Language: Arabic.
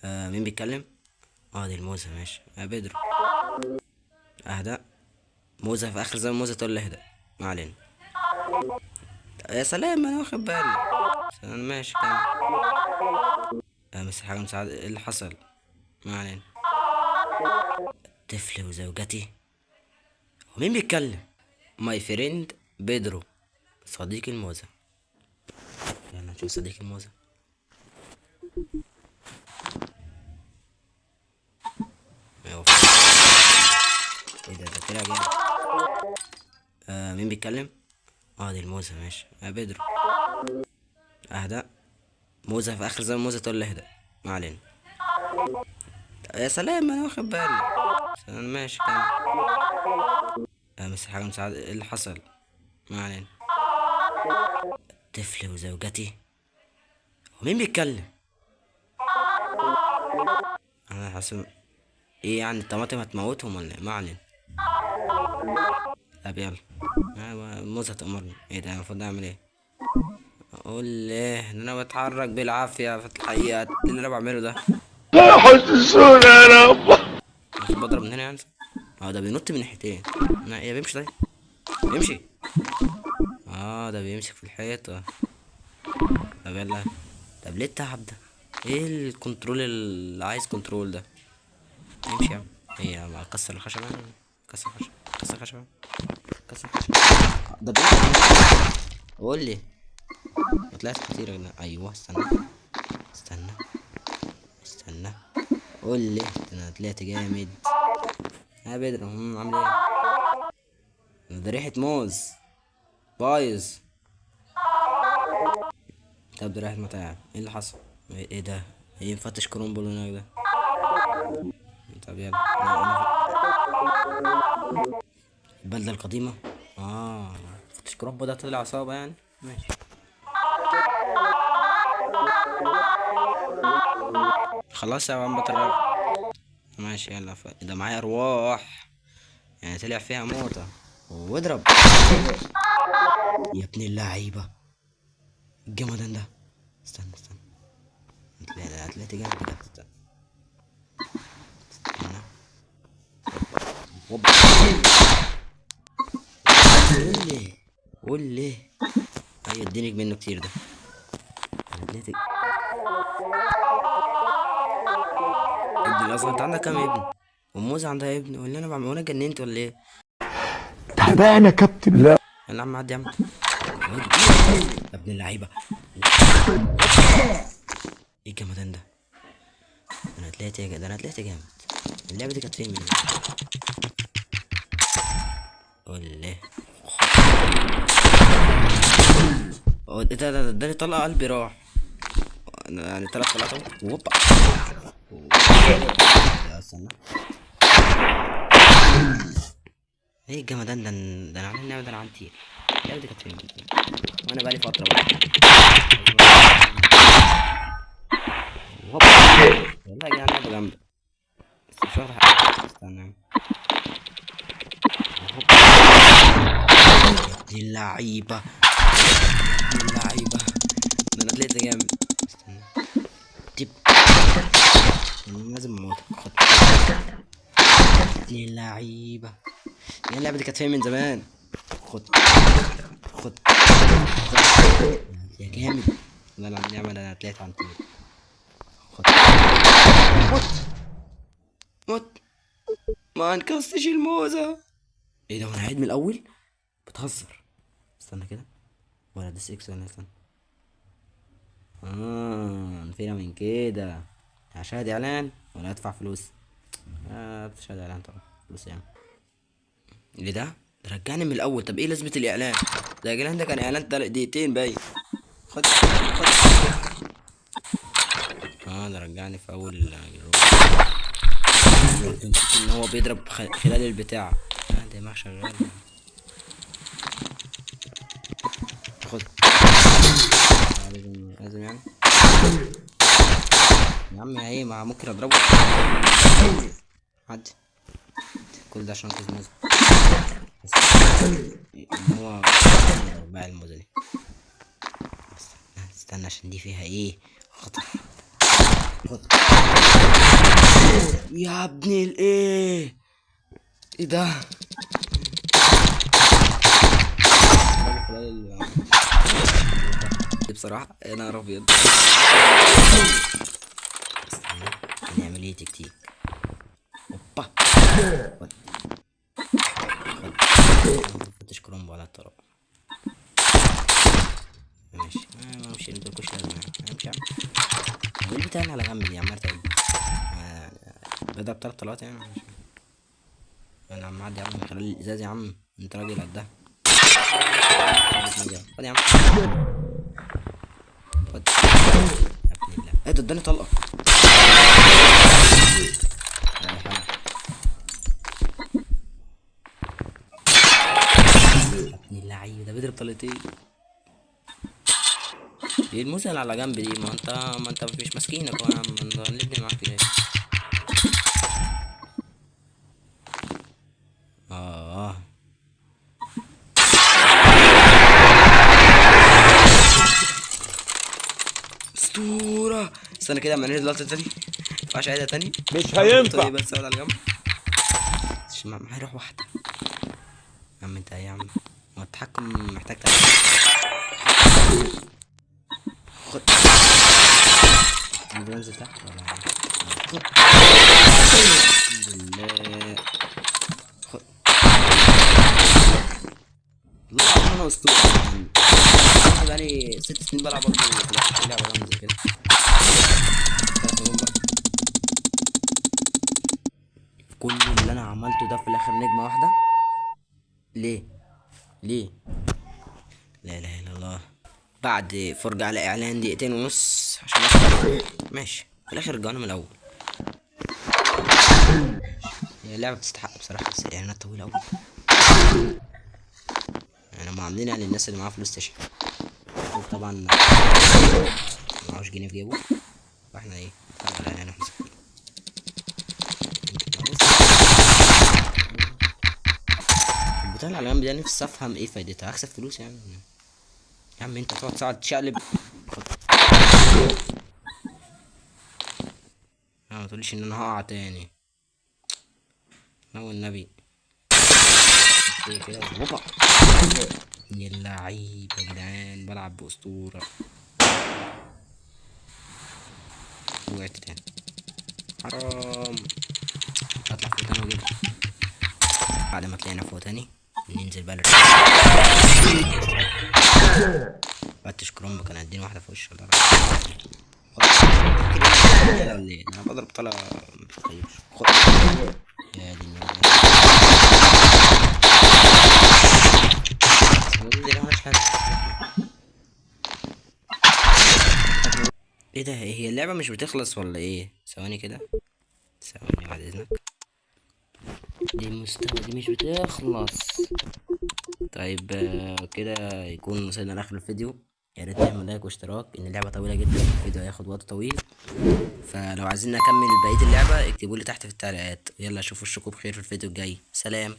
مين بيتكلم؟ دي الموزة، ماشي يا بيدرو. اهدى. موزة في اخر زمن موزة تقول لي اهدى. ما علينا. يا سلام، انا واخد بالي. ماشي كمل. بس حاجة مساعدة، ايه اللي حصل؟ ما علينا. طفل وزوجتي. ومين بيتكلم؟ ماي فريند بيدرو، صديقي الموزة. يلا نشوف صديق الموزة. أيوة. ايه ده طلع جامد. مين بيتكلم؟ دي الموزة، ماشي يا بيدرو. اهدى. موزة في اخر زمن موزة تقول لي اهدى. ما علينا. يا سلام، انا واخد بالي. ماشي كمل. بس حاجة مساعدة، ايه اللي حصل؟ ما علينا. طفل وزوجتي. ومين بيتكلم؟ انا حاسس. ايه يعني الطماطم هتموتهم ولا إيه؟ ما علينا. طب يلا. موزة تأمرني، ايه ده المفروض اعمل ايه؟ اقول ايه ان انا بتحرك بالعافية في الحقيقة، اللي انا بعمله ده. لا حسسونا يا رب. المفروض بضرب من هنا يعني. ده بينط من ناحيتين. ايه بيمشي طيب. بيمشي. ده بيمسك في الحيطة. طب يلا. طب ليه التعب ده؟ ايه الكنترول اللي عايز كنترول ده؟ امشي يا عم. ايه يا عم، كسر الخشبة. كسر الخشبة. كسر الخشبة. كسر الخشبة. ده بيمشي. قول لي. طلعت كتير يا جدعان. ايوه استنى. استنى. استنى. قول لي انا طلعت جامد. يا بدر عامل ايه؟ ده ريحة موز بايظ. طب ده ريحة متاعب، ايه اللي حصل؟ ايه ده؟ ايه مفتش كرومبل هناك ده؟ طب يلا. البلدة القديمة. مفتش كرومبل ده طلع عصابة يعني. ماشي. خلاص يا عم بطل. ماشي يلا. ده معايا ارواح يعني، طلع فيها موتة. واضرب يا ابن اللعيبة. الجمدان ده. استنى استنى. هتلاقي جامد بجد. استنى. استنى. هوبا. قول لي. قول لي. ايوه اديني منه كتير ده. هتلاقي. ابن الاصغر، انت عندك كام ابن؟ وموزة عندها ابن ولا انا بعمل وانا جننت ولا ايه؟ تعبان يا كابتن. لا يلا يا عم عدي يا عم. يا ابن اللعيبة. ايه الجمدان ده؟ ده انا طلعت جامد. اللعبة دي كانت فين مني؟ قول لي. ايه ده اداني طلقة قلبي راح. يعني 3 طلقات اهو. هوبا. يا استنى. ايه الجمدان ده؟ ده انا عامل اللعبة ده، انا عندي اللعبة دي كانت فين؟ وانا بقالي فترة بقى. هوبا. والله يا جدعان لعبة جامدة. بس مش واخد حقها. استنى. دي اللعيبة. دي اللعيبة. ده انا طلعت جامد. استنى. تيب. لازم اموت. خد. دي اللعيبة. يا اللعبة دي كانت فين من زمان. خد. خد. خد. يا جامد. لا لا النعمة ده انا طلعت عن طول. خد. موت. موت. ما انقذتش الموزة. ايه ده، وانا قاعد من الاول؟ بتهزر. استنى كده. ولا ده 6 ولا استنى. فينا من كده. هشاهد اعلان ولا ادفع فلوس؟ بتشاهد اعلان طبعا. فلوس يعني. اللي ده رجعني من الاول. طب ايه لازمة الاعلان؟ ده يا جدعان ده كان اعلان 3 دقيقتين باين. خد. خد. ده رجعني في اول نسيت ان هو بيضرب خلال البتاع. دماغ شغال. خد. لازم يعني. يا عم ايه، ما ممكن اضربه. عدي. كل ده عشان انقذ موزة. بس ان هو باع الموزة دي. استنى عشان دي فيها ايه خطر. يا ابني الايه، ايه ده؟ بصراحة يا نهار ابيض. استنى نعمل ايه تكتيك. اوبا خد فتش كرومبو على الطرق. ماشي ما مش مدركوش لازم امشي يا عم. ايه البتاع اللي على جنب دي عمال تقول بدأ بتلات طلعات يعني. انا عم معدي يا عم من خلال الازاز يا عم، انت راجل قدها. خد يا عم خد يا ابن الله. ايه ده اداني طلقة. يا ابن اللعيبة ده بيضرب طلقتين. ايه الموزة اللي على جنب دي؟ ما انت مش ماسكينك يا عم، انت هنبني معاك ليه؟ اه اسطورة. استنى كده اما ننزل لقطة تاني. مينفعش اعيدها تاني. مش هينفع. طيب بس اقعد على جنب عشان معايا روح واحدة. يا عم انت ايه يا عم؟ هو التحكم محتاج خد. ننزل تحت ولا خد. الحمد لله. خد. والله انا اسطورة. انا بقالي 6 سنين بلعب برضه في لعبة رمز زي كده. كل اللي انا عملته ده في الاخر نجمة واحدة. ليه؟ ليه؟ لا اله الا الله. بعد فرجة على اعلان 2.5 دقيقة عشان أسمع. ماشي في الاخر رجعنا من الاول. هي اللعبة بتستحق بصراحة بس الاعلانات طويلة اوي. يعني هم عاملين يعني الناس اللي معاها فلوس تشحن. طبعا معهوش جنيه في جيبه، فاحنا ايه نتفرج على الاعلان واحنا ساكتين. بتاع الاعلان ده نفسي افهم ايه فايدتها، هكسب فلوس يعني. يا عم انت تقعد ساعة تشقلب. ما تقوليش ان انا هقع تاني. لا والنبي. ايه كده هوبا. يا اللعيب يا جدعان بلعب بأسطورة. وقعت تاني حرام. اطلع فوق تاني واجيبها. بعد ما طلعنا فوق تاني ننزل بقى فتش كرومب كان هيديني واحدة في وشه. ولا ايه انا بضرب طلقة ما بتخيبش. خد يا دي ايه ده؟ هي اللعبة مش بتخلص ولا ايه؟ ثواني كده ثواني بعد اذنك. دي المستوى دي مش بتخلص. طيب كده يكون وصلنا لاخر الفيديو. يا ريت تعمل لايك واشتراك ان اللعبه طويله جدا، الفيديو هياخد وقت طويل. فلو عايزين نكمل بقيه اللعبه اكتبوا لي تحت في التعليقات. يلا اشوف وشكم بخير في الفيديو الجاي. سلام.